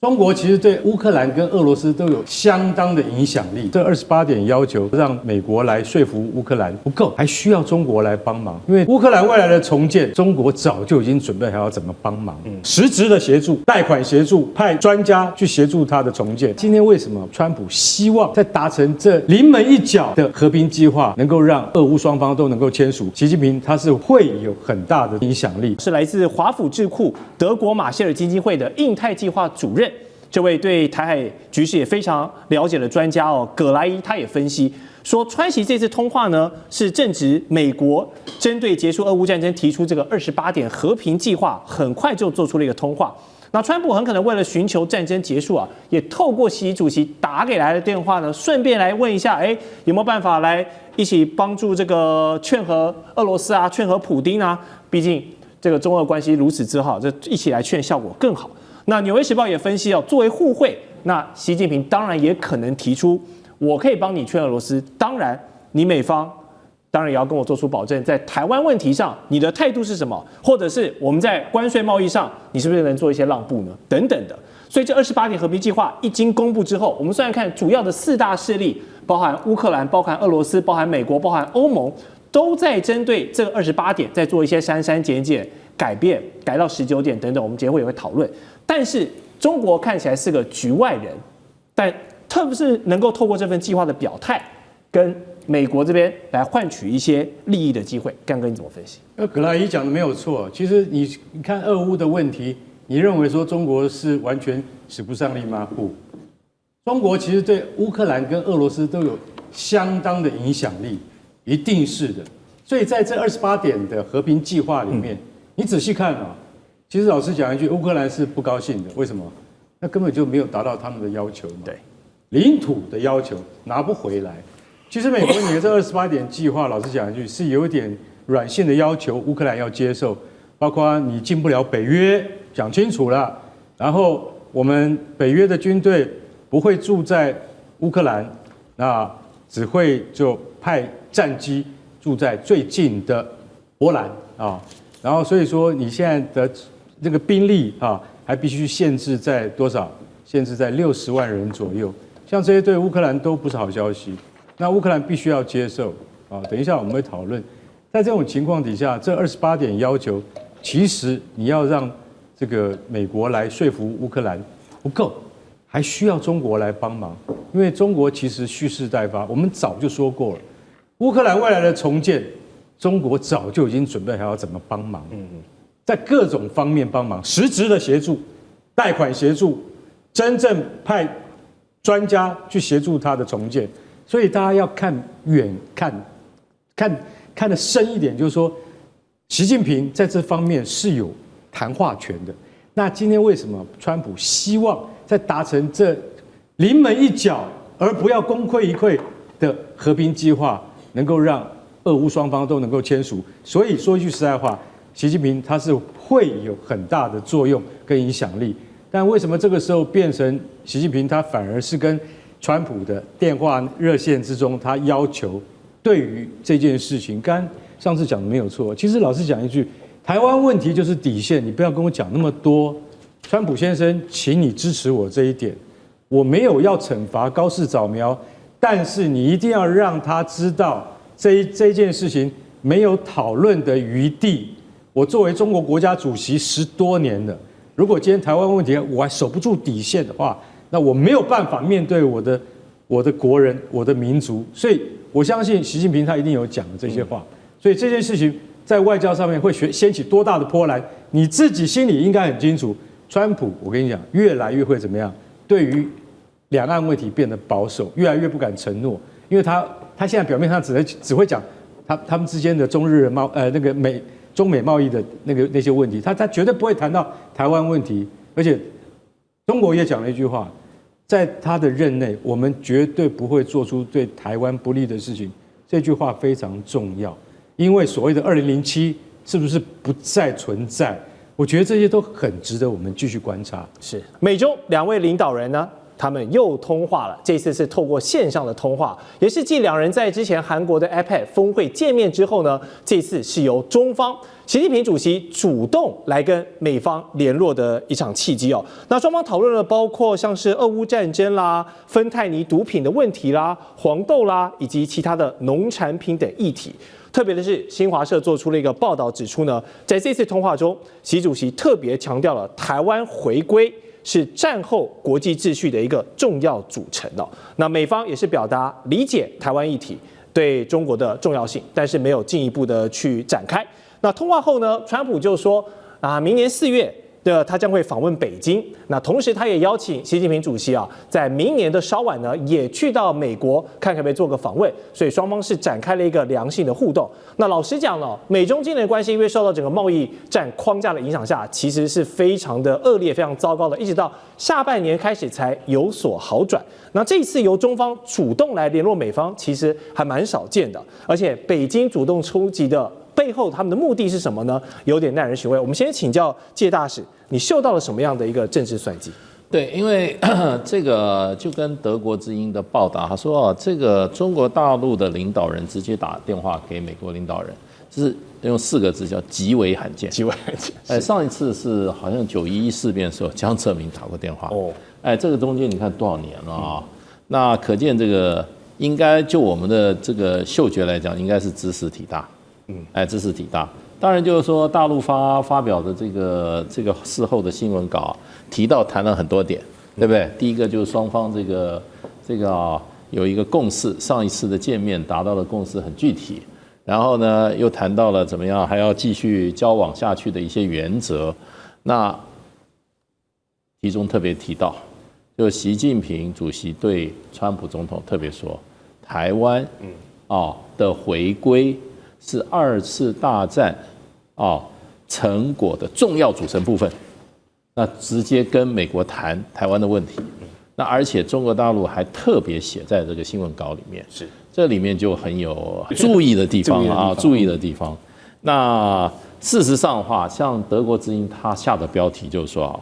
中国其实对乌克兰跟俄罗斯都有相当的影响力。这28点要求让美国来说服乌克兰不够，还需要中国来帮忙。因为乌克兰未来的重建，中国早就已经准备好要怎么帮忙，实质的协助、贷款协助、派专家去协助他的重建。今天为什么川普希望在达成这临门一脚的和平计划，能够让俄乌双方都能够签署？习近平他是会有很大的影响力。是来自华府智库德国马歇尔基金会的印太计划主任。这位对台海局势也非常了解的专家葛莱伊，他也分析说，川习这次通话呢，是正值美国针对结束俄乌战争提出这个28点和平计划，很快就做出了一个通话。那川普很可能为了寻求战争结束也透过习主席打给来的电话呢，顺便来问一下，有没有办法来一起帮助这个劝和俄罗斯劝和普丁啊？毕竟这个中俄关系如此之好，这一起来劝效果更好。那《纽约时报》也分析作为互惠，那习近平当然也可能提出，我可以帮你劝俄罗斯，当然你美方当然也要跟我做出保证，在台湾问题上你的态度是什么，或者是我们在关税贸易上你是不是能做一些让步呢？等等的。所以这28点和平计划一经公布之后，我们虽然看主要的4大势力，包含乌克兰、包含俄罗斯、包含美国、包含欧盟，都在针对这个28点在做一些删删减减、改变，改到19点等等，我们节会也会讨论。但是中国看起来是个局外人，但特别是能够透过这份计划的表态，跟美国这边来换取一些利益的机会。干哥你怎么分析？葛莱伊讲的没有错，其实你看俄乌的问题，你认为说中国是完全使不上力吗？不，中国其实对乌克兰跟俄罗斯都有相当的影响力，一定是的。所以在这28点的和平计划里面，你仔细看其实老实讲一句，乌克兰是不高兴的。为什么？那根本就没有达到他们的要求嘛。对，领土的要求拿不回来。其实美国你的这28点计划，老实讲一句，是有点软性的要求，乌克兰要接受，包括你进不了北约，讲清楚了。然后我们北约的军队不会住在乌克兰，那只会就派战机住在最近的波兰然后所以说你现在的这个兵力还必须限制在多少？限制在60万人左右。像这些对乌克兰都不是好消息。那乌克兰必须要接受等一下我们会讨论。在这种情况底下，这28点要求，其实你要让这个美国来说服乌克兰不够，还需要中国来帮忙。因为中国其实蓄势待发，我们早就说过了，乌克兰未来的重建，中国早就已经准备好要怎么帮忙。在各种方面帮忙，实质的协助、贷款协助，真正派专家去协助他的重建。所以大家要看远，看得深一点，就是说，习近平在这方面是有谈话权的。那今天为什么川普希望在达成这临门一脚，而不要功亏一篑的和平计划，能够让俄乌双方都能够签署？所以说一句实在话，习近平他是会有很大的作用跟影响力。但为什么这个时候变成习近平他反而是跟川普的电话热线之中，他要求对于这件事情，刚上次讲的没有错。其实老实讲一句，台湾问题就是底线，你不要跟我讲那么多。川普先生，请你支持我这一点，我没有要惩罚高市早苗，但是你一定要让他知道这件事情没有讨论的余地。我作为中国国家主席10多年了，如果今天台湾问题我还守不住底线的话，那我没有办法面对我的国人、我的民族，所以我相信习近平他一定有讲的这些话，所以这件事情在外交上面会掀起多大的波澜，你自己心里应该很清楚。川普，我跟你讲，越来越会怎么样？对于两岸问题变得保守，越来越不敢承诺，因为他现在表面上只会讲他们之间的中美贸易的那些问题，他绝对不会谈到台湾问题，而且中国也讲了一句话，在他的任内，我们绝对不会做出对台湾不利的事情。这句话非常重要，因为所谓的2007是不是不再存在？我觉得这些都很值得我们继续观察。是美中2位领导人呢，他们又通话了，这次是透过线上的通话，也是继2人在之前韩国的 APEC 峰会见面之后呢，这次是由中方习近平主席主动来跟美方联络的一场契机哦。那双方讨论了包括像是俄乌战争啦、芬太尼毒品的问题啦、黄豆啦，以及其他的农产品等议题。特别的是，新华社做出了一个报道，指出呢，在这次通话中，习主席特别强调了台湾回归是战后国际秩序的一个重要组成哦。那美方也是表达理解台湾议题对中国的重要性，但是没有进一步的去展开。那通话后呢，川普就说明年4月他将会访问北京。那同时他也邀请习近平主席在明年的稍晚呢，也去到美国看可不可以做个访问。所以双方是展开了一个良性的互动。那老实讲呢，美中今年的关系因为受到整个贸易战框架的影响下，其实是非常的恶劣、非常糟糕的，一直到下半年开始才有所好转。那这一次由中方主动来联络美方，其实还蛮少见的，而且北京主动出击的背后，他们的目的是什么呢？有点耐人寻味。我们先请教介大使，你嗅到了什么样的一个政治算计？对，因为这个就跟德国之音的报道，他说这个中国大陆的领导人直接打电话给美国领导人，就是用4个字叫极为罕见。极为罕见。上一次是好像911事变的时候，江泽民打过电话。这个中间你看多少年了啊？那可见这个应该就我们的这个嗅觉来讲，应该是知识体大。知识体大。当然就是说，大陆发表的这个事后的新闻稿谈了很多点，对不对？第一个就是双方这个有一个共识，上一次的见面达到了共识，很具体。然后呢，又谈到了怎么样还要继续交往下去的一些原则。那其中特别提到，就习近平主席对川普总统特别说，台湾的回归是2次大战成果的重要组成部分。那直接跟美国谈台湾的问题。那而且中国大陆还特别写在这个新闻稿里面，是这里面就很有注意的地方注意的地方。那事实上的话，像德国之音他下的标题就是说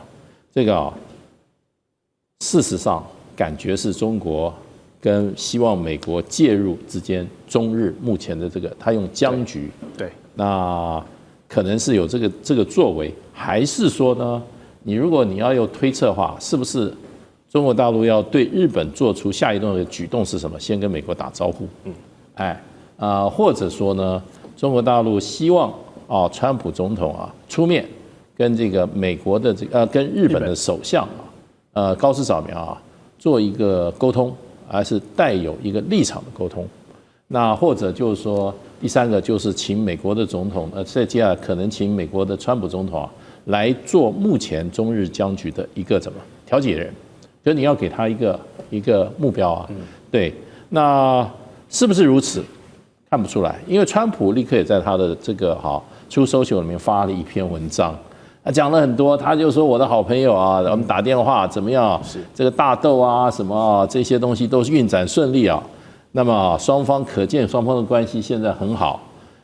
事实上感觉是中国跟希望美国介入之间，中日目前的他用僵局，对，那可能是有这个作为，还是说呢？如果你要有推测的话，是不是中国大陆要对日本做出下一动的举动是什么？先跟美国打招呼，或者说呢，中国大陆希望川普总统出面跟这个美国的跟日本的首相高市早苗做一个沟通，还是带有一个立场的沟通？那或者就是说，第三个就是请美国的总统，接下来可能请美国的川普总统来做目前中日僵局的一个调解人，就你要给他一个目标对，那是不是如此？看不出来，因为川普立刻也在他的Truth Social 里面发了一篇文章，他讲了很多，他就说我的好朋友我们打电话怎么样？这个大豆什么这些东西都是运转顺利那么双方可见双方的关系现在很好。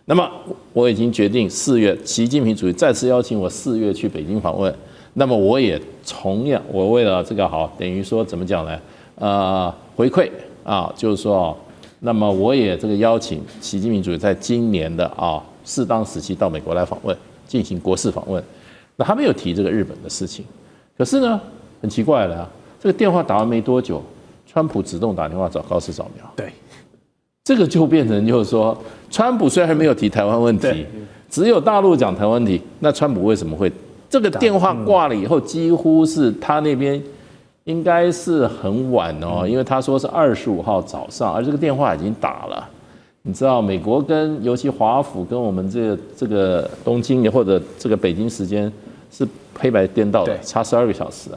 那么我已经决定4月，习近平主席再次邀请我4月去北京访问。那么我也同样，我为了这个等于说怎么讲呢？回馈就是说，那么我也邀请习近平主席在今年的适当时期到美国来访问，进行国事访问。那他没有提这个日本的事情，可是呢，很奇怪了这个电话打完没多久，川普主动打电话找高市早苗。对。这个就变成就是说，川普虽然没有提台湾问题，只有大陆讲台湾问题，那川普为什么会这个电话挂了以后，几乎是他那边应该是很晚因为他说是25号早上，而这个电话已经打了。你知道，美国跟尤其华府跟我们这个东京或者这个北京时间是黑白颠倒的，差12个小时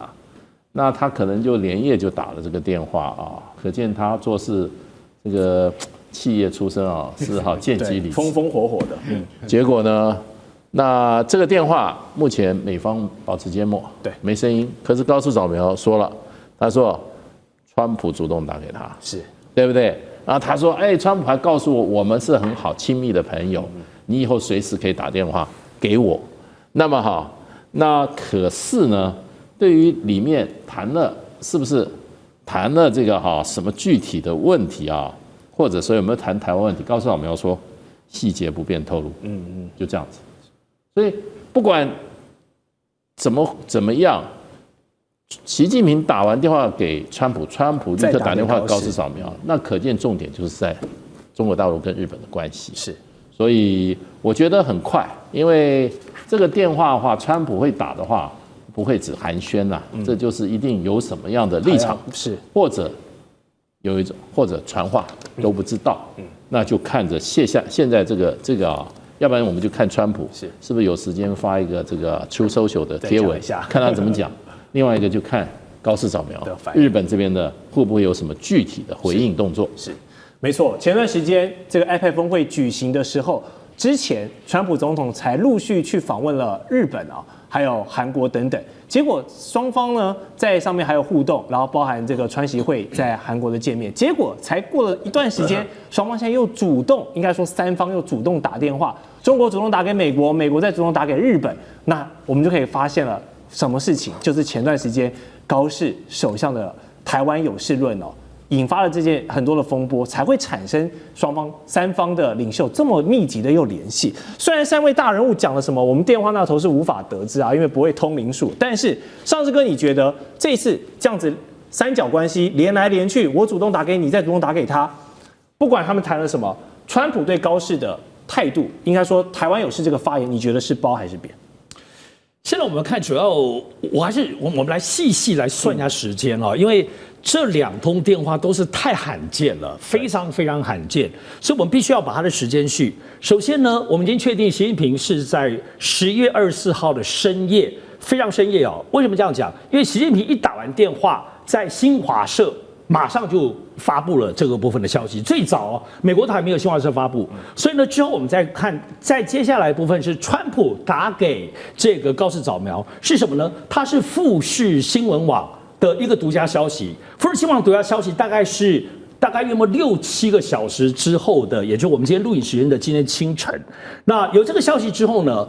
那他可能就连夜就打了这个电话可见他做事这个企业出身是见机理风风火火的。结果呢，那这个电话目前美方保持缄默，对，没声音。可是高市早苗说了，他说川普主动打给他，是对不对？然后他说，川普还告诉我，我们是很好亲密的朋友，你以后随时可以打电话给我。那么那可是呢，对于里面谈了是不是谈了这个什么具体的问题或者说有没有谈台湾问题？高市早苗说细节不便透露，就这样子。所以不管怎么样，习近平打完电话给川普，川普立刻打电话高市扫描，那可见重点就是在中国大陆跟日本的关系。是，所以我觉得很快，因为这个电话的话，川普会打的话，不会只寒暄啦，这就是一定有什么样的立场，是或者有一种或者传话都不知道，那就看着现在这个啊。要不然我们就看川普是不是有时间发一个这个 True Social 的贴文，看他怎么讲。另外一个就看高市扫描，日本这边的会不会有什么具体的回应动作？是，没错。前段时间这个 APEC 峰会举行的时候，之前川普总统才陆续去访问了日本啊，还有韩国等等。结果双方呢在上面还有互动，然后包含这个川习会在韩国的见面。结果才过了一段时间，双方现在又主动，应该说三方又主动打电话，中国主动打给美国，美国再主动打给日本。那我们就可以发现了什么事情，就是前段时间高市首相的台湾有事论哦，引发了这件很多的风波，才会产生三方的领袖这么密集的又联系。虽然三位大人物讲了什么，我们电话那头是无法得知啊，因为不会通灵术。但是上次哥，你觉得这一次这样子三角关系连来连去，我主动打给你，再主动打给他，不管他们谈了什么，川普对高市的态度，应该说台湾有事这个发言，你觉得是褒还是贬？现在我们看，主要我们来细细来算一下时间啊，因为这2通电话都是太罕见了，非常非常罕见，所以我们必须要把它的时间序。首先呢，我们已经确定习近平是在11月24号的深夜，非常深夜哦。为什么这样讲？因为习近平一打完电话，在新华社马上就发布了这个部分的消息。最早美国还没有新华社发布，所以呢之后我们再看，在接下来的部分是川普打给这个高市扫描是什么呢？它是富士新闻网的一个独家消息。富士新闻网独家消息大概约莫6、7个小时之后的，也就是我们今天录影时间的今天清晨。那有这个消息之后呢，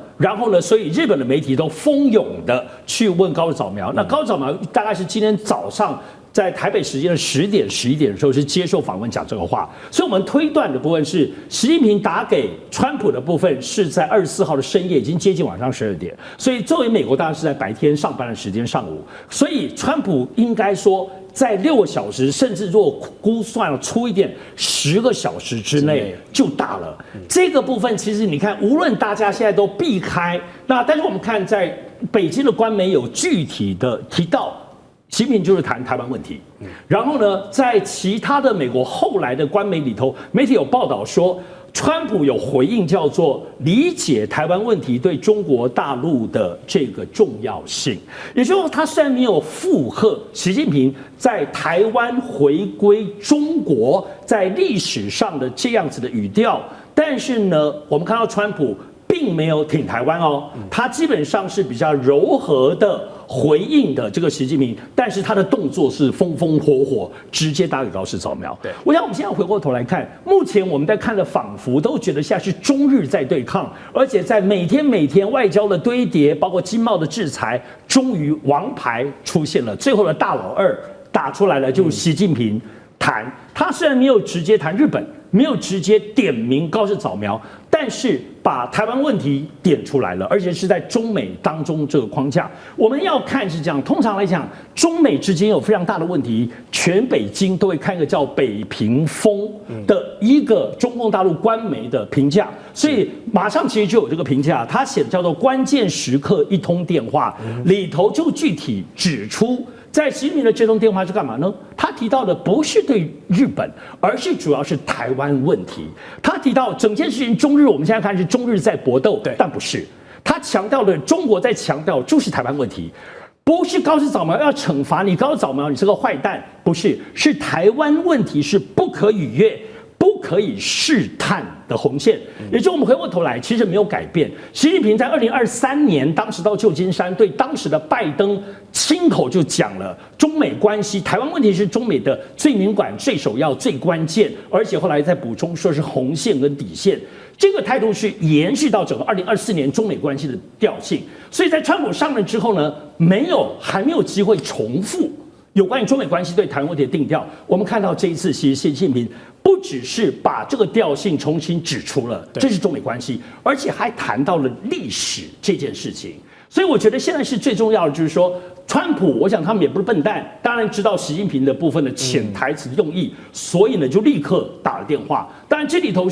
所以日本的媒体都蜂拥的去问高市扫描。那高市扫描大概是今天早上，在台北时间的10点、11点的时候是接受访问讲这个话，所以我们推断的部分是习近平打给川普的部分是在24号的深夜，已经接近晚上12点，所以作为美国当然是在白天上班的时间上午，所以川普应该说在6个小时，甚至如果估算了粗一点，10个小时之内就打了。这个部分其实你看，无论大家现在都避开，但是我们看在北京的官媒有具体的提到。习近平就是谈台湾问题，然后呢，在其他的美国后来的官媒里头，媒体有报道说，川普有回应，叫做理解台湾问题对中国大陆的这个重要性。也就是说，他虽然没有附和习近平在台湾回归中国在历史上的这样子的语调，但是呢，我们看到川普并没有挺台湾哦，他基本上是比较柔和的回应的这个习近平，但是他的动作是风风火火，直接打给高市扫描。对，我想我们现在回过头来看，目前我们在看的仿佛都觉得现在是中日在对抗，而且在每天外交的堆叠，包括经贸的制裁，终于王牌出现了，最后的大老二打出来了，就是习近平谈。他虽然没有直接谈日本，没有直接点名高市扫描，但是把台湾问题点出来了，而且是在中美当中这个框架。我们要看是这样，通常来讲，中美之间有非常大的问题，全北京都会看一个叫北平风的一个中共大陆官媒的评价，所以马上其实就有这个评价，他写的叫做关键时刻一通电话，里头就具体指出。在习近平的这通电话是干嘛呢？他提到的不是对日本，而是主要是台湾问题。他提到整件事情中日，我们现在看是中日在搏斗，但不是。他强调的中国在强调就是台湾问题，不是高市扫描要惩罚你，高市扫描你是个坏蛋，不是，是台湾问题是不可逾越。不可以试探的红线，也就是我们回过头来，其实没有改变。习近平在2023年，当时到旧金山，对当时的拜登亲口就讲了，中美关系，台湾问题是中美的最敏感、最首要、最关键，而且后来再补充说是红线跟底线。这个态度是延续到整个2024年中美关系的调性。所以在川普上任之后呢，还没有机会重复有关于中美关系对台湾问题的定调，我们看到这一次，其实习近平不只是把这个调性重新指出了，这是中美关系，而且还谈到了历史这件事情。所以我觉得现在是最重要的，就是说，川普，我想他们也不是笨蛋，当然知道习近平的部分的潜台词的用意，所以呢就立刻打了电话。当然这里头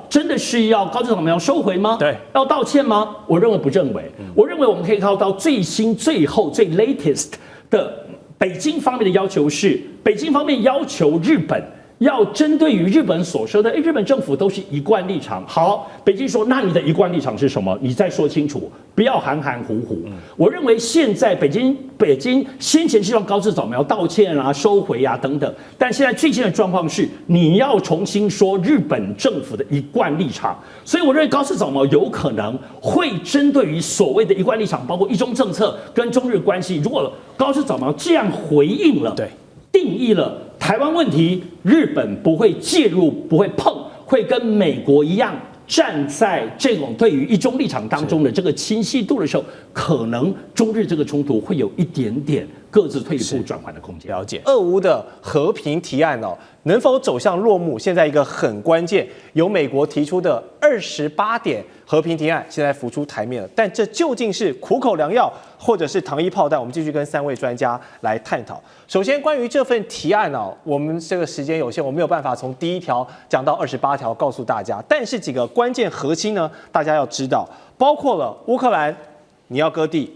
真的是要高市早苗要收回吗？对，要道歉吗？我认为不认为。我认为我们可以看到最新、最后、最 latest 的北京方面的要求是，北京方面要求日本。要针对于日本所说的，日本政府都是一贯立场。好，北京说，那你的一贯立场是什么？你再说清楚，不要含含糊糊。我认为现在北京先前希望高市早苗道歉啊、收回啊等等，但现在最近的状况是，你要重新说日本政府的一贯立场。所以我认为高市早苗有可能会针对于所谓的一贯立场，包括一中政策跟中日关系，如果高市早苗这样回应了，对，定义了。台湾问题，日本不会介入，不会碰，会跟美国一样站在这种对于一中立场当中的这个清晰度的时候，可能中日这个冲突会有一点点各自退一步转换的空间。了解，俄乌的和平提案能否走向落幕？现在一个很关键，由美国提出的28点和平提案，现在浮出台面了。但这究竟是苦口良药，或者是糖衣炮弹？我们继续跟3位专家来探讨。首先，关于这份提案我们这个时间有限，我没有办法从第1条讲到28条告诉大家。但是几个关键核心呢，大家要知道，包括了乌克兰你要割地，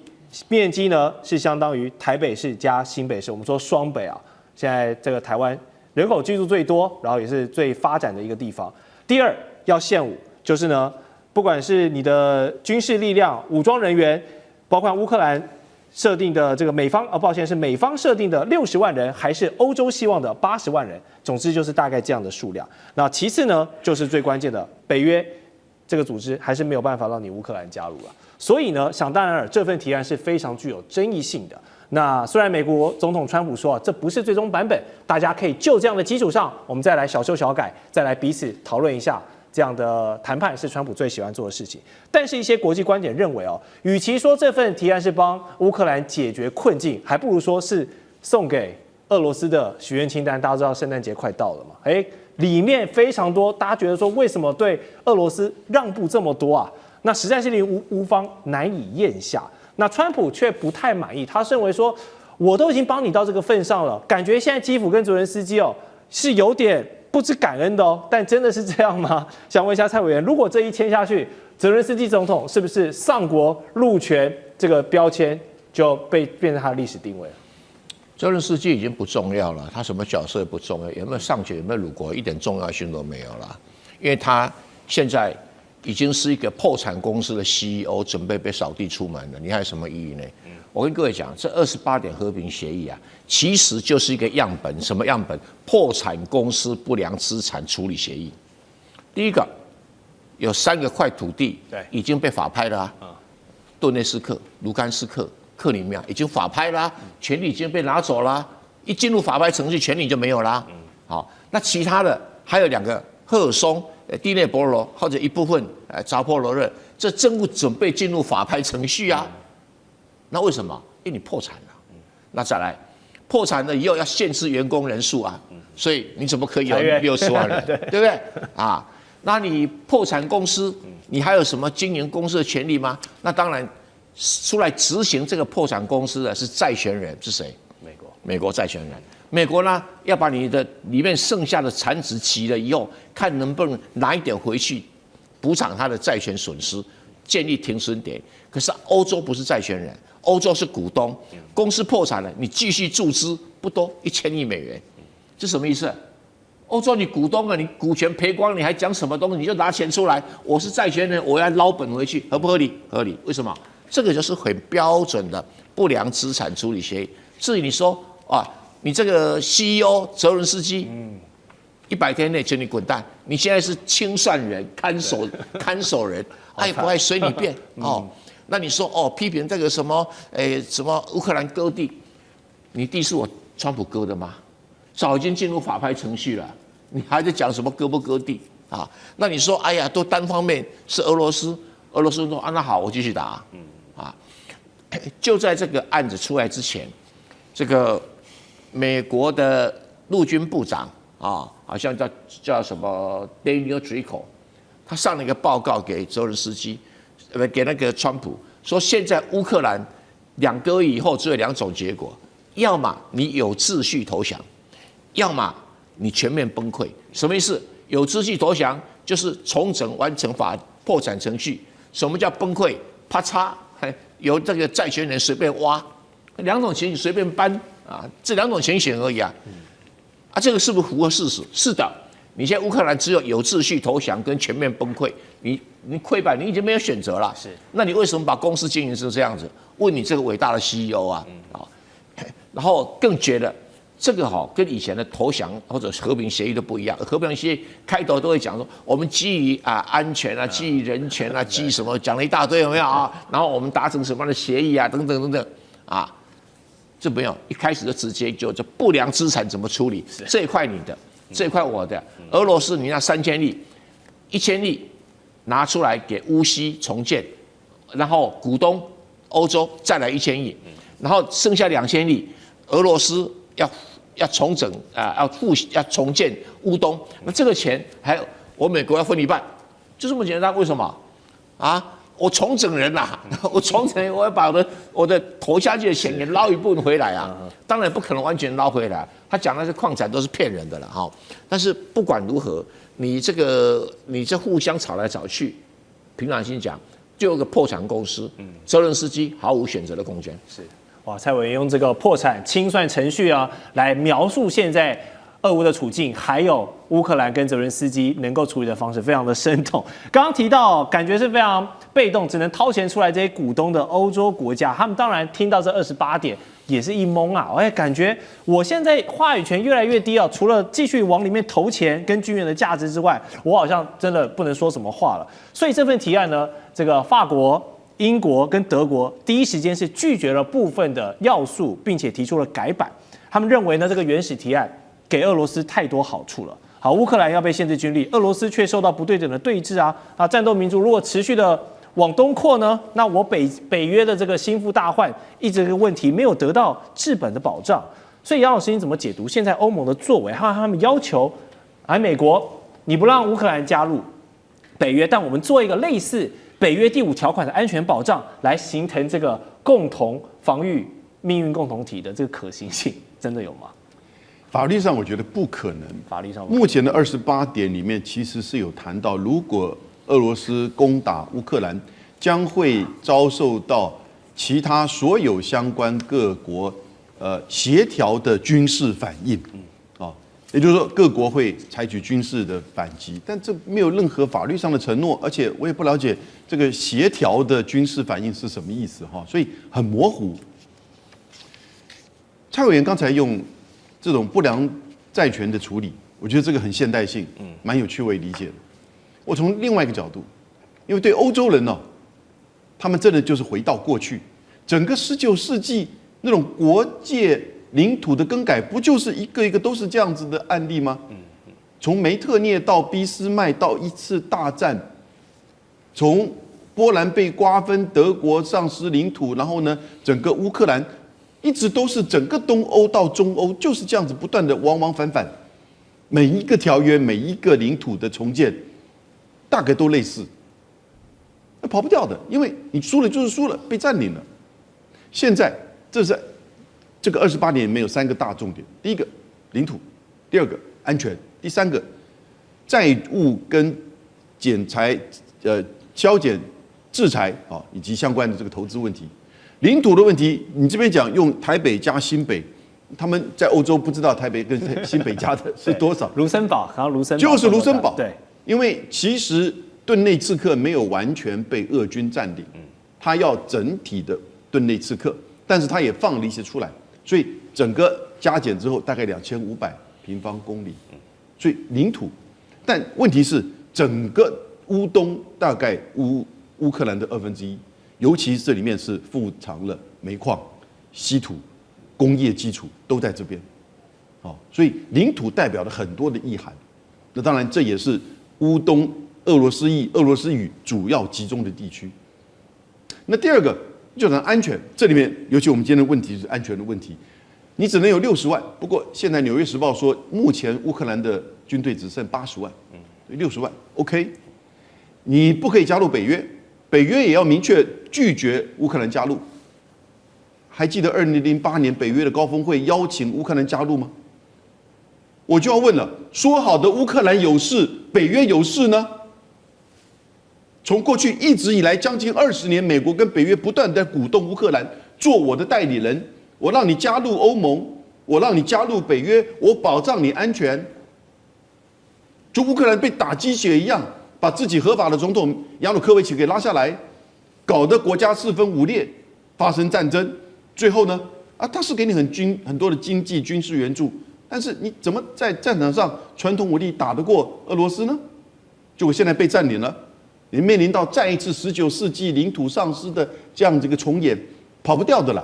面积呢是相当于台北市加新北市，我们说双北现在这个台湾人口居住最多，然后也是最发展的一个地方。第二，要限武，就是呢，不管是你的军事力量、武装人员，包括乌克兰设定的这个美方是美方设定的60万人，还是欧洲希望的80万人，总之就是大概这样的数量。那其次呢，就是最关键的北约这个组织还是没有办法让你乌克兰加入了。所以呢，想当然尔，这份提案是非常具有争议性的。那虽然美国总统川普说这不是最终版本，大家可以就这样的基础上，我们再来小修小改，再来彼此讨论一下。这样的谈判是川普最喜欢做的事情。但是，一些国际观点认为与其说这份提案是帮乌克兰解决困境，还不如说是送给俄罗斯的许愿清单。大家知道圣诞节快到了嘛？里面非常多，大家觉得说为什么对俄罗斯让步这么多啊？那实在是令乌方难以咽下。那川普却不太满意，他认为说，我都已经帮你到这个份上了，感觉现在基辅跟泽连斯基是有点不知感恩的但真的是这样吗？想问一下蔡委员，如果这一签下去，泽连斯基总统是不是丧国禄权这个标签就变成他的历史定位了？泽连斯基已经不重要了，他什么角色也不重要，有没有上去有没有辱国一点重要性都没有了，因为他现在已经是一个破产公司的 CEO， 准备被扫地出门了，你还有什么意义呢？我跟各位讲，这28点和平协议其实就是一个样本，什么样本？破产公司不良资产处理协议。第一个，有3个块土地已经被法拍了顿涅斯克、卢甘斯克、克里米亚已经法拍了权利已经被拿走了，一进入法拍程序，权利就没有了。好，那其他的还有2个赫尔松、第聂伯罗或者一部分扎波罗热，这正准备进入法拍程序那为什么？因为你破产了。那再来，破产了以后要限制员工人数所以你怎么可以有60万人，对不对？那你破产公司，你还有什么经营公司的权利吗？那当然，出来执行这个破产公司的是债权人，是谁？美国债权人。美国呢，要把你的里面剩下的产值齐了以后，看能不能拿一点回去补偿他的债权损失，建立停损点。可是欧洲不是债权人，欧洲是股东，公司破产了，你继续注资不多，1000亿美元，这什么意思？欧洲你股东你股权赔光，你还讲什么东西？你就拿钱出来，我是债权人，我要捞本回去，合不合理？合理。为什么？这个就是很标准的不良资产处理协议。至于你说你这个 CEO 泽伦斯基，100天内请你滚蛋，你现在是清算人、看守人，爱不爱随你便那你说批评这个什么乌克兰割地，你地是我川普割的吗？早已经进入法拍程序了，你还在讲什么割不割地那你说都单方面是俄罗斯说那好，我继续打就在这个案子出来之前，这个美国的陆军部长啊，好像叫什么 Daniel Draco， 他上了一个报告给泽连斯基，给那个川普，说现在乌克兰2个月以后只有2种结果，要么你有秩序投降，要么你全面崩溃。什么意思？有秩序投降就是重整完成破产程序。什么叫崩溃？啪嚓，由这个债权人随便挖，2种情形随便搬啊，这2种情形而已啊。这个是不是符合事实？是的。你现在乌克兰只有秩序投降跟全面崩溃，你溃败，你已经没有选择了。是，那你为什么把公司经营成这样子？问你这个伟大的 CEO 啊，然后更觉得这个跟以前的投降或者和平协议都不一样。和平协议开头都会讲说，我们基于安全啊，基于人权啊，基于什么，讲了一大堆，有没有啊？然后我们达成什么样的协议啊，等等等等啊，这没有，一开始就直接就这不良资产怎么处理，这一块你的，这一块我的。俄罗斯你那3000亿，1000亿拿出来给乌西重建，然后股东欧洲再来1000亿，然后剩下2000亿，俄罗斯要重整要重建乌东，那这个钱还有我美国要分一半，就这么简单。为什么啊？我重整人啦，我重整人，我要把我的投下去的钱给捞一部分回来啊！当然不可能完全捞回来，他讲的是矿产都是骗人的了哈。但是不管如何，你这互相吵来吵去，凭良心讲，就有个破产公司，泽连斯基毫无选择的空间。是，哇，蔡委员用这个破产清算程序啊，来描述现在俄乌的处境，还有乌克兰跟泽连斯基能够处理的方式，非常的生动。刚刚提到，感觉是非常被动，只能掏钱出来这些股东的欧洲国家，他们当然听到这28点也是一懵啊，感觉我现在话语权越来越低啊，除了继续往里面投钱跟军援的价值之外，我好像真的不能说什么话了。所以这份提案呢，这个法国、英国跟德国第一时间是拒绝了部分的要素，并且提出了改版。他们认为呢，这个原始提案给俄罗斯太多好处了。好，乌克兰要被限制军力，俄罗斯却受到不对等的对峙啊！战斗民族如果持续的往东扩呢，那我北约的这个心腹大患一直这个问题没有得到治本的保障。所以杨老师你怎么解读现在欧盟的作为，还有他们要求，美国你不让乌克兰加入北约，但我们做一个类似北约第5条款的安全保障，来形成这个共同防御命运共同体的这个可行性，真的有吗？法律上我觉得不可能。法律上，目前的28点里面其实是有谈到，如果俄罗斯攻打乌克兰，将会遭受到其他所有相关各国协调的军事反应，也就是说各国会采取军事的反击，但这没有任何法律上的承诺，而且我也不了解这个协调的军事反应是什么意思所以很模糊。蔡委员刚才用这种不良债权的处理，我觉得这个很现代性，蛮有趣味理解的。我从另外一个角度，因为对欧洲人他们真的就是回到过去，整个19世纪那种国界领土的更改，不就是一个一个都是这样子的案例吗？从梅特涅到俾斯麦到一次大战，从波兰被瓜分，德国丧失领土，然后呢，整个乌克兰。一直都是整个东欧到中欧就是这样子不断的往往返返，每一个条约每一个领土的重建大概都类似，那跑不掉的，因为你输了就是输了，被占领了。现在这是这个28年里面有3个大重点：第一个领土，第2个安全，第3个债务跟削减制裁以及相关的这个投资问题。领土的问题，你这边讲用台北加新北，他们在欧洲不知道台北跟新北加的是多少。卢森堡，然后就是卢森堡。对，因为其实顿内刺客没有完全被俄军占领，他要整体的顿内刺客，但是他也放了一些出来，所以整个加减之后大概2500平方公里，所以领土。但问题是，整个乌东大概乌克兰的1/2。尤其这里面是富藏了煤矿、稀土、工业基础都在这边，所以领土代表了很多的意涵。那当然，这也是乌东俄罗斯语主要集中的地区。那第2个就讲安全，这里面尤其我们今天的问题是安全的问题。你只能有60万。不过现在《纽约时报》说，目前乌克兰的军队只剩80万，60万 OK。你不可以加入北约，北约也要明确拒绝乌克兰加入。还记得2008年北约的高峰会邀请乌克兰加入吗？我就要问了，说好的乌克兰有事，北约有事呢？从过去一直以来将近20年，美国跟北约不断在鼓动乌克兰做我的代理人，我让你加入欧盟，我让你加入北约，我保障你安全。就乌克兰被打鸡血一样，把自己合法的总统亚努科维奇给拉下来，搞得国家四分五裂，发生战争。最后呢，他是给你很多的经济军事援助，但是你怎么在战场上传统武力打得过俄罗斯呢？结果现在被占领了。你面临到再一次19世纪领土丧失的这样一个重演，跑不掉的了。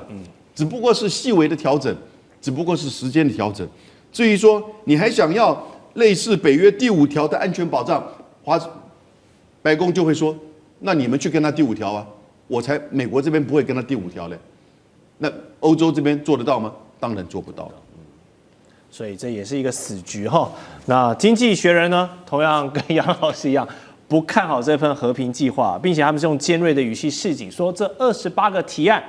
只不过是细微的调整，只不过是时间的调整。至于说你还想要类似北约第5条的安全保障，白宫就会说，那你们去跟他第5条啊，美国这边不会跟他第5条嘞。那欧洲这边做得到吗？当然做不到。所以这也是一个死局哈。那经济学人呢，同样跟杨老师一样，不看好这份和平计划，并且他们是用尖锐的语气示警，说这28个提案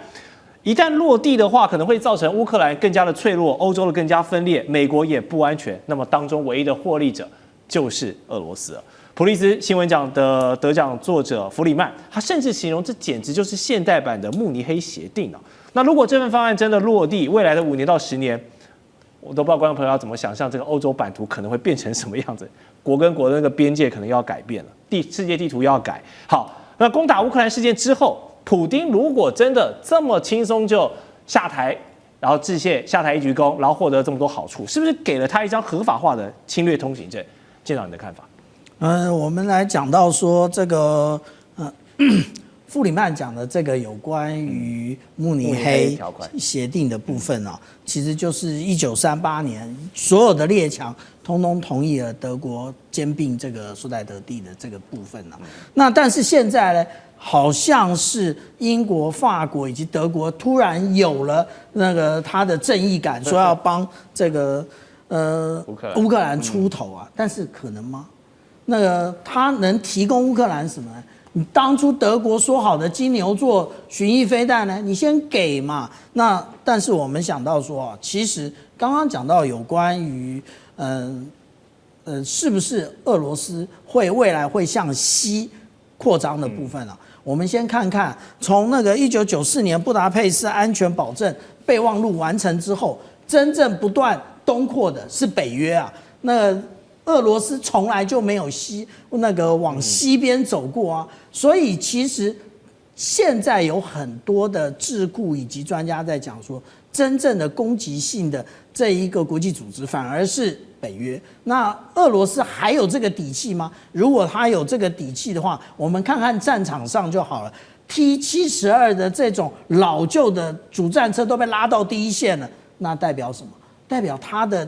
一旦落地的话，可能会造成乌克兰更加的脆弱，欧洲的更加分裂，美国也不安全。那么当中唯一的获利者就是俄罗斯了。普利兹新闻奖的得奖作者弗里曼，他甚至形容这简直就是现代版的慕尼黑协定啊。那如果这份方案真的落地，未来的5年到10年，我都不知道观众朋友要怎么想象这个欧洲版图可能会变成什么样子，国跟国的那个边界可能要改变了，世界地图要改。好，那攻打乌克兰事件之后，普丁如果真的这么轻松就下台，然后致谢下台一鞠躬，然后获得这么多好处，是不是给了他一张合法化的侵略通行证？舰长，你的看法？我们来讲到说这个傅里曼讲的这个有关于慕尼黑协定的部分啊，其实就是1938年所有的列强通通同意了德国兼并这个苏代德地的这个部分啊。那但是现在呢，好像是英国、法国以及德国突然有了那个他的正义感，说要帮这个乌克兰出头啊，但是可能吗？那个他能提供乌克兰什么呢？你当初德国说好的金牛座巡弋飞弹呢？你先给嘛。那但是我们想到说啊，其实刚刚讲到有关于是不是俄罗斯未来会向西扩张的部分啊？我们先看看，从那个1994年布达佩斯安全保证备忘录完成之后，真正不断东扩的是北约啊。那俄罗斯从来就没有往西边走过啊，所以其实现在有很多的智库以及专家在讲说，真正的攻击性的这一个国际组织反而是北约。那俄罗斯还有这个底气吗？如果他有这个底气的话，我们看看战场上就好了。T-72的这种老旧的主战车都被拉到第一线了，那代表什么？代表他的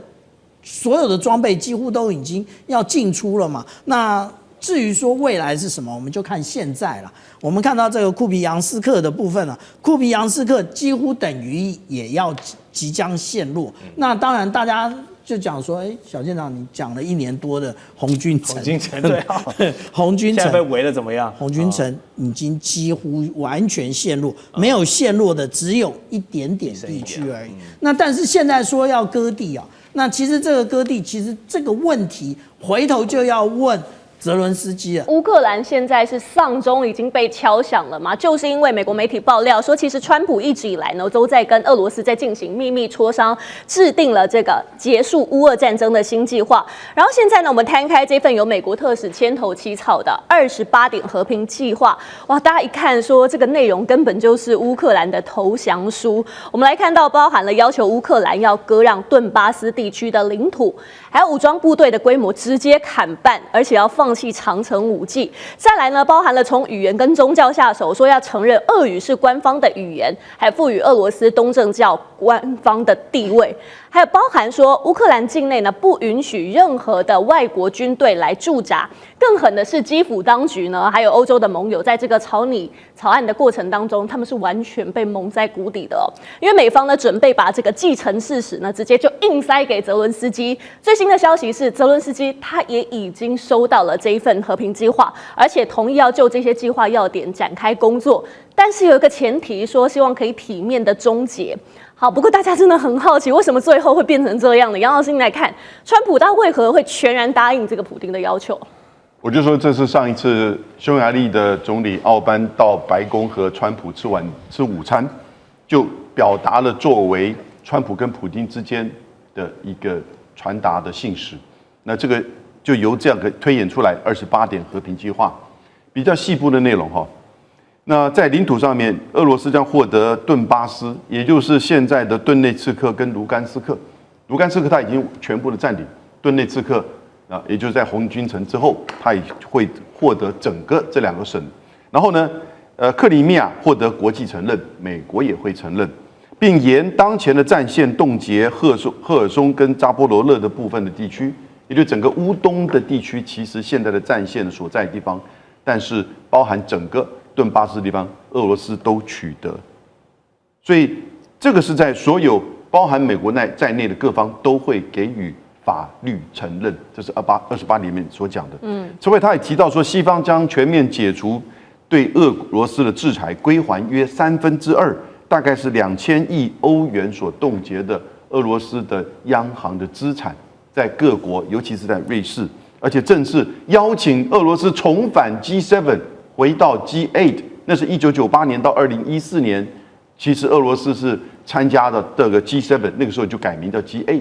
所有的装备几乎都已经要进出了嘛。那至于说未来是什么，我们就看现在了。我们看到这个库皮扬斯克的部分了，库皮扬斯克几乎等于也要即将陷落。那当然大家就讲说，小舰长你讲了1年多的红军城，对，红军城现在被围了怎么样？红军城已经几乎完全陷落，没有陷落的只有一点点地区而已。那但是现在说要割地啊。那其实这个割地，其实这个问题回头就要问泽伦斯基了。乌克兰现在是丧钟已经被敲响了嘛？就是因为美国媒体爆料说，其实川普一直以来呢都在跟俄罗斯在进行秘密磋商，制定了这个结束乌俄战争的新计划。然后现在呢，我们摊开这份由美国特使牵头起草的28点和平计划，哇，大家一看说这个内容根本就是乌克兰的投降书。我们来看到包含了要求乌克兰要割让顿巴斯地区的领土，还有武装部队的规模直接砍半，而且要放放弃长程5G。再来呢，包含了从语言跟宗教下手，说要承认俄语是官方的语言，还赋予俄罗斯东正教官方的地位。还有包含说，乌克兰境内呢不允许任何的外国军队来驻扎。更狠的是，基辅当局呢，还有欧洲的盟友，在这个草案的过程当中，他们是完全被蒙在鼓底的哦。因为美方呢准备把这个既成事实呢，直接就硬塞给泽伦斯基。最新的消息是，泽伦斯基他也已经收到了这一份和平计划，而且同意要就这些计划要点展开工作。但是有一个前提，说希望可以体面的终结。好，不过大家真的很好奇，为什么最后会变成这样的？杨老师，你来看，川普他为何会全然答应这个普丁的要求？我就说这是上一次匈牙利的总理奥班到白宫和川普吃午餐，就表达了作为川普跟普丁之间的一个传达的信使。那这个就由这样个推演出来28点和平计划，比较细部的内容哈。那在领土上面，俄罗斯将获得顿巴斯，也就是现在的顿内茨克跟卢甘斯克。卢甘斯克它已经全部的占领，顿内茨克啊，也就是在红军城之后，它也会获得整个这2个省。然后呢，克里米亚获得国际承认，美国也会承认，并沿当前的战线冻结赫尔松跟扎波罗热的部分的地区，也就整个乌东的地区，其实现在的战线所在的地方，但是包含整个顿巴斯的地方，俄罗斯都取得，所以这个是在所有包含美国在内的各方都会给予法律承认，这是28里面所讲的。此外，他也提到说，西方将全面解除对俄罗斯的制裁，归还约2/3，大概是2000亿欧元所冻结的俄罗斯的央行的资产，在各国，尤其是在瑞士，而且正式邀请俄罗斯重返 G7。回到 G8， 那是1998年到2014年，其实俄罗斯是参加的这个 G7， 那个时候就改名叫 G8。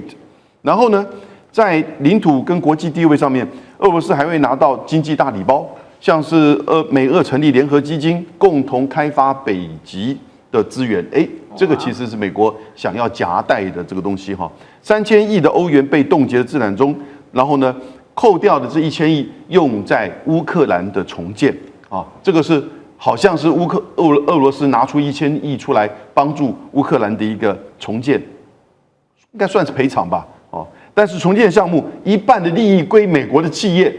然后呢，在领土跟国际地位上面，俄罗斯还会拿到经济大礼包，像是美俄成立联合基金，共同开发北极的资源。这个其实是美国想要夹带的这个东西哈。3000亿的欧元被冻结的资产中，然后呢，扣掉的这1000亿用在乌克兰的重建。这个是好像是俄罗斯拿出1000亿出来帮助乌克兰的一个重建，应该算是赔偿吧。但是重建项目一半的利益归美国的企业，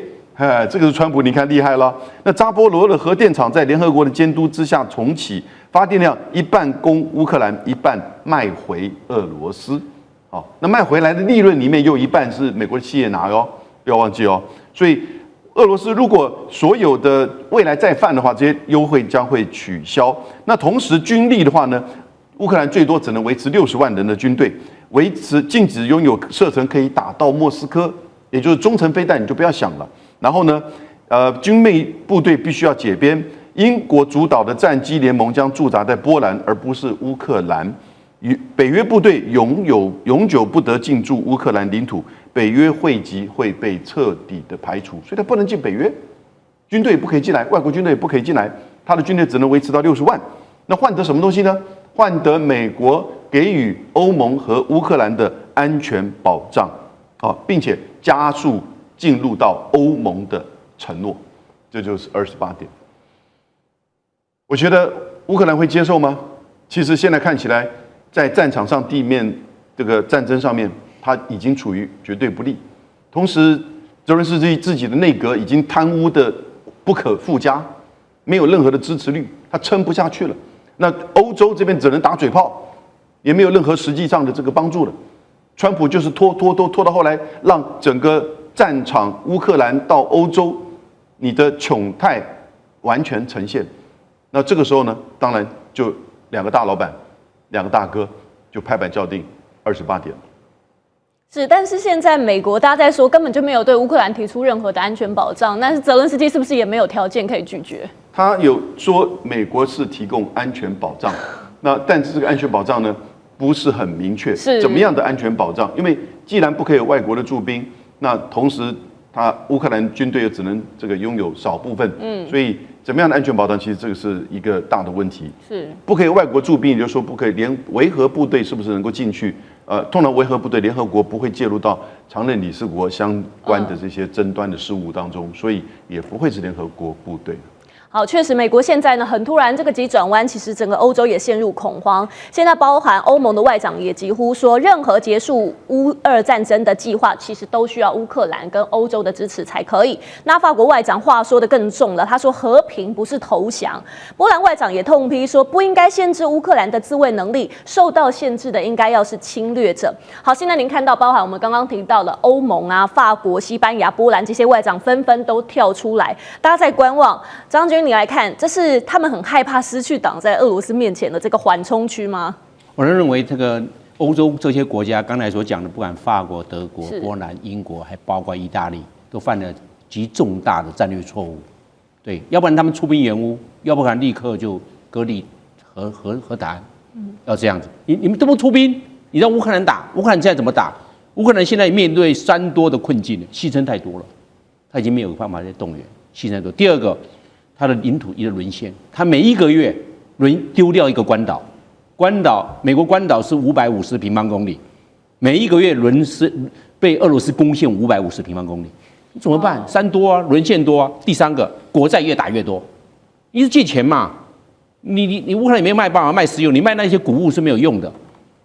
这个是川普，你看厉害了。那扎波罗热核电厂在联合国的监督之下重启，发电量一半供乌克兰，一半卖回俄罗斯。那卖回来的利润里面又一半是美国的企业拿哟，不要忘记哦。所以俄罗斯如果所有的未来再犯的话，这些优惠将会取消。那同时军力的话呢，乌克兰最多只能维持60万人的军队，禁止拥有射程可以打到莫斯科，也就是中程飞弹你就不要想了。然后呢，军备部队必须要解编，英国主导的战机联盟将驻扎在波兰，而不是乌克兰。北约部队永久不得进驻乌克兰领土。北约会籍会被彻底的排除，所以他不能进北约，军队也不可以进来，外国军队也不可以进来，他的军队只能维持到60万。那换得什么东西呢？换得美国给予欧盟和乌克兰的安全保障，并且加速进入到欧盟的承诺，这就是28点。我觉得乌克兰会接受吗？其实现在看起来，在战场上地面这个战争上面。他已经处于绝对不利，同时泽连斯基自己的内阁已经贪污的不可复加，没有任何的支持率，他撑不下去了。那欧洲这边只能打嘴炮，也没有任何实际上的这个帮助了。川普就是拖到后来，让整个战场乌克兰到欧洲，你的窘态完全呈现。那这个时候呢，当然就2个大老板、2个大哥就拍板校定28点。是，但是现在美国大家在说根本就没有对乌克兰提出任何的安全保障，但是泽伦斯基是不是也没有条件可以拒绝？他有说美国是提供安全保障，但是这个安全保障呢不是很明确，是怎么样的安全保障？因为既然不可以有外国的驻兵，那同时乌克兰军队又只能这个拥有少部分，所以怎么样的安全保障，其实这个是一个大的问题。是不可以外国驻兵，也就是说不可以连维和部队是不是能够进去？通常维和部队联合国不会介入到常任理事国相关的这些争端的事务当中，所以也不会是联合国部队。好，确实，美国现在呢很突然这个急转弯，其实整个欧洲也陷入恐慌。现在包含欧盟的外长也几乎说，任何结束乌俄战争的计划，其实都需要乌克兰跟欧洲的支持才可以。那法国外长话说得更重了，他说和平不是投降。波兰外长也痛批说，不应该限制乌克兰的自卫能力，受到限制的应该要是侵略者。好，现在您看到包含我们刚刚提到的欧盟啊、法国、西班牙、波兰这些外长纷纷都跳出来，大家在观望。张军，你来看，这是他们很害怕失去挡在俄罗斯面前的这个缓冲区吗？我认为这个欧洲这些国家，刚才所讲的，不管法国、德国、波兰、英国，还包括意大利，都犯了极重大的战略错误。对，要不然他们出兵援乌，要不然立刻就割地和谈，要这样子。你们都不出兵，你让乌克兰打，乌克兰现在怎么打？乌克兰现在面对3多的困境，牺牲太多了，他已经没有办法再动员，牺牲太多。第二个，它的领土一直沦陷，它每一个月丢掉一个关岛，美国关岛是550平方公里，每一个月被俄罗斯攻陷550平方公里，你怎么办？3多啊，沦陷多啊。第三个，国债越打越多，你是借钱嘛？你乌克兰也没有办法卖石油，你卖那些谷物是没有用的，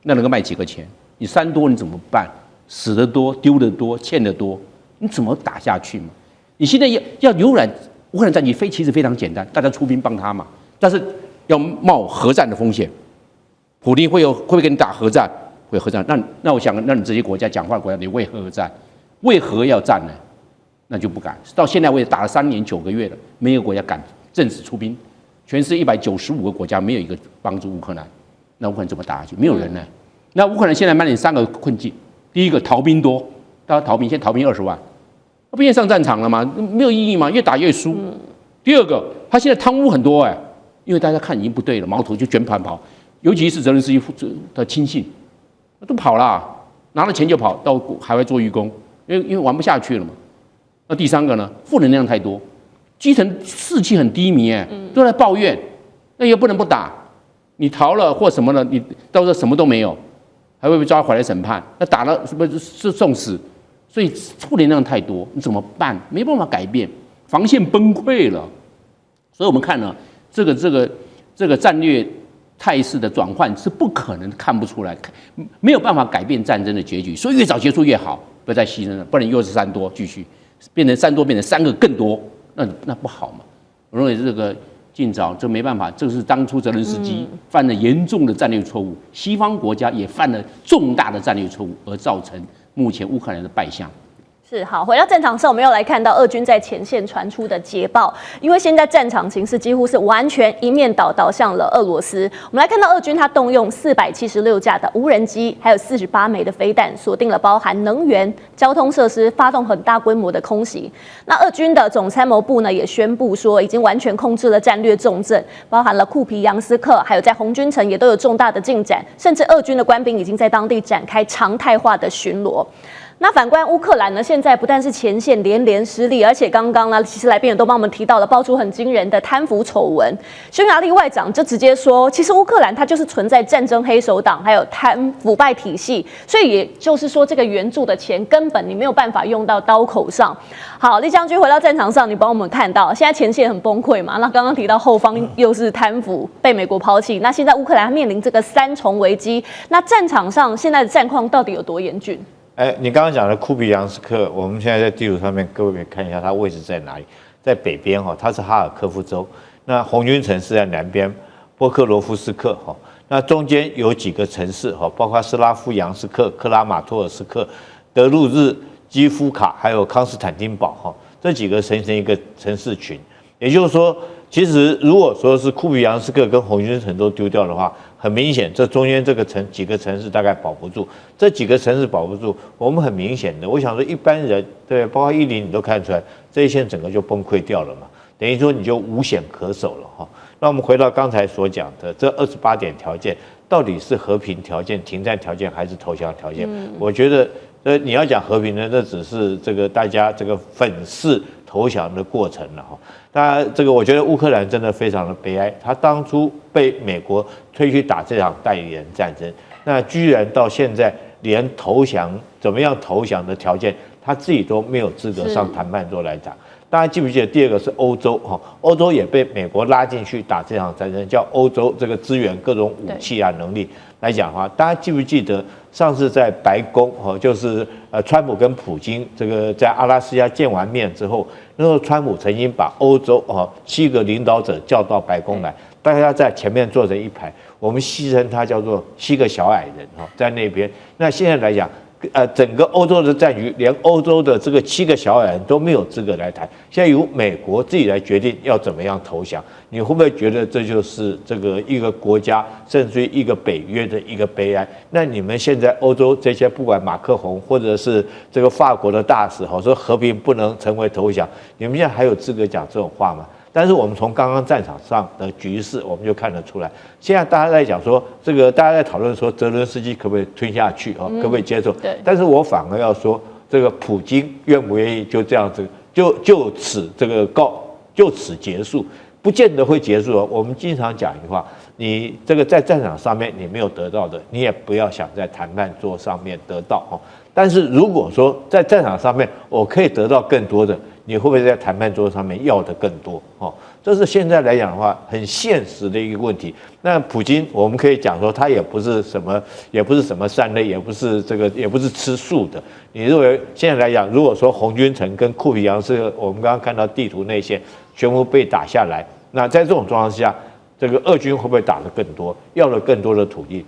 那能够卖几个钱？你3多你怎么办？死得多，丢得多，欠得多，你怎么打下去嘛？你现在要扭转乌克兰战局其实非常简单，大家出兵帮他嘛，但是要冒核战的风险。普丁会不会跟你打核战？会核战。那我想，那你这些国家讲话的国家，你为何而战？为何要战呢？那就不敢。到现在为止打了3年9个月了，没有国家敢正式出兵。全世界195个国家没有一个帮助乌克兰，那乌克兰怎么打下去？没有人呢。那乌克兰现在面临3个困境：第一个，逃兵多，大家逃兵，现在逃兵20万。他不愿意上战场了吗？没有意义嘛，越打越输。第二个，他现在贪污很多因为大家看已经不对了，矛头就卷盘跑，尤其是泽连斯基的亲信，都跑了，拿了钱就跑到海外做义工，因为玩不下去了嘛。那第三个呢，负能量太多，基层士气很低迷都在抱怨，那也不能不打，你逃了或什么了，你到时候什么都没有，还会被抓回来审判，那打了是不是送死？所以负能量太多，你怎么办？没办法改变，防线崩溃了。所以我们看呢，这个战略态势的转换是不可能看不出来，没有办法改变战争的结局。所以越早结束越好，不要再牺牲了，不然又是3多继续变成3多，变成3个更多，那不好嘛。我认为这个尽早，这没办法，这是当初泽连斯基犯了严重的战略错误，西方国家也犯了重大的战略错误，而造成目前乌克兰的败相。是好，回到战场上，我们又来看到俄军在前线传出的捷报，因为现在战场形势几乎是完全一面倒向了俄罗斯。我们来看到俄军他动用476架的无人机，还有48枚的飞弹，锁定了包含能源、交通设施，发动很大规模的空袭。那俄军的总参谋部呢也宣布说，已经完全控制了战略重镇，包含了库皮扬斯克，还有在红军城也都有重大的进展，甚至俄军的官兵已经在当地展开常态化的巡逻。那反观乌克兰呢，现在不但是前线连失利，而且刚刚呢，其实来宾也都帮我们提到了爆出很惊人的贪腐丑闻。匈牙利外长就直接说，其实乌克兰它就是存在战争黑手党，还有腐败体系，所以也就是说，这个援助的钱根本你没有办法用到刀口上。好，李将军回到战场上，你帮我们看到现在前线很崩溃嘛？那刚刚提到后方又是贪腐被美国抛弃，那现在乌克兰面临这个3重危机，那战场上现在的战况到底有多严峻？你刚刚讲的库比扬斯克，我们现在在地图上面，各位可以看一下它位置在哪里，在北边它是哈尔科夫州，那红军城是在南边，波克罗夫斯克那中间有几个城市包括斯拉夫扬斯克、克拉马托尔斯克、德鲁日、基夫卡，还有康斯坦丁堡这几个形成一个城市群。也就是说，其实如果说是库比扬斯克跟红军城都丢掉的话，很明显，这中间这个几个城市大概保不住。这几个城市保不住，我们很明显的，我想说一般人对，包括10你都看出来，这一线整个就崩溃掉了嘛，等于说你就无险可守了那我们回到刚才所讲的这28点条件，到底是和平条件、停战条件还是投降条件？我觉得你要讲和平呢，这只是这个大家这个粉饰投降的过程了哈。当然，这个我觉得乌克兰真的非常的悲哀，他当初被美国推去打这场代理人战争，那居然到现在连投降怎么样投降的条件，他自己都没有资格上谈判桌来讲。大家记不记得第二个是欧洲哈？欧洲也被美国拉进去打这场战争，叫欧洲这个支援各种武器啊能力来讲的话，大家记不记得上次在白宫哈，就是川普跟普京这个在阿拉斯加见完面之后，那时候川普曾经把欧洲7个领导者叫到白宫来，大家在前面坐成一排，我们戏称他叫做7个小矮人哈，在那边。那现在来讲。整个欧洲的战局，连欧洲的这个7个小矮人都没有资格来谈。现在由美国自己来决定要怎么样投降，你会不会觉得这就是这个一个国家，甚至于一个北约的一个悲哀？那你们现在欧洲这些，不管马克宏或者是这个法国的大使，说和平不能成为投降，你们现在还有资格讲这种话吗？但是我们从刚刚战场上的局势，我们就看得出来，现在大家在讲说，这个大家在讨论说，泽伦斯基可不可以吞下去可不可以接受？对。但是我反而要说，这个普京愿不愿意就这样子，就此结束，不见得会结束。我们经常讲一句话，你这个在战场上面你没有得到的，你也不要想在谈判桌上面得到但是如果说在战场上面我可以得到更多的，你会不会在谈判桌上面要的更多？这是现在来讲的话很现实的一个问题。那普京，我们可以讲说他也不是什么善类，也不是吃素的。你认为现在来讲，如果说红军城跟库皮扬斯，我们刚刚看到地图内线全部被打下来，那在这种状况下，这个俄军会不会打得更多，要了更多的土地？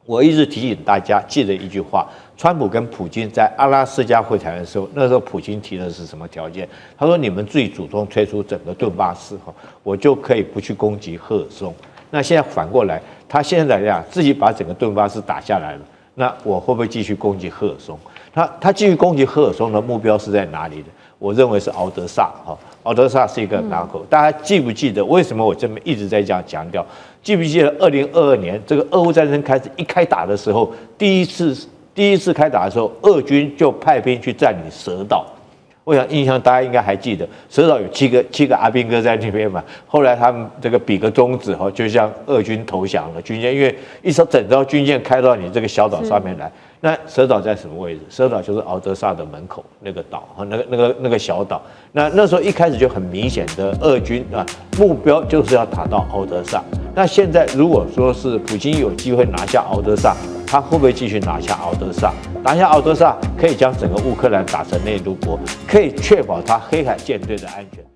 我一直提醒大家记得一句话，川普跟普京在阿拉斯加会谈的时候，那时候普京提的是什么条件？他说：“你们自己主动退出整个顿巴斯，我就可以不去攻击赫尔松。”那现在反过来，他现在来讲自己把整个顿巴斯打下来了，那我会不会继续攻击赫尔松？他继续攻击赫尔松的目标是在哪里的？我认为是敖德萨敖德萨是一个港口。大家记不记得为什么我这么一直在这样强调？记不记得2022年这个俄乌战争开打的时候，第一次开打的时候，俄军就派兵去占领蛇岛。我想印象大家应该还记得，蛇岛有七个阿兵哥在那边嘛。后来他们这个比个中指就向俄军投降了军舰，因为整艘军舰开到你这个小岛上面来。那蛇岛在什么位置？蛇岛就是敖德萨的门口那个岛那个小岛。那时候一开始就很明显的俄军目标就是要打到敖德萨。那现在如果说是普京有机会拿下敖德萨，他会不会继续拿下敖德萨？拿下敖德萨可以将整个乌克兰打成内陆国，可以确保他黑海舰队的安全。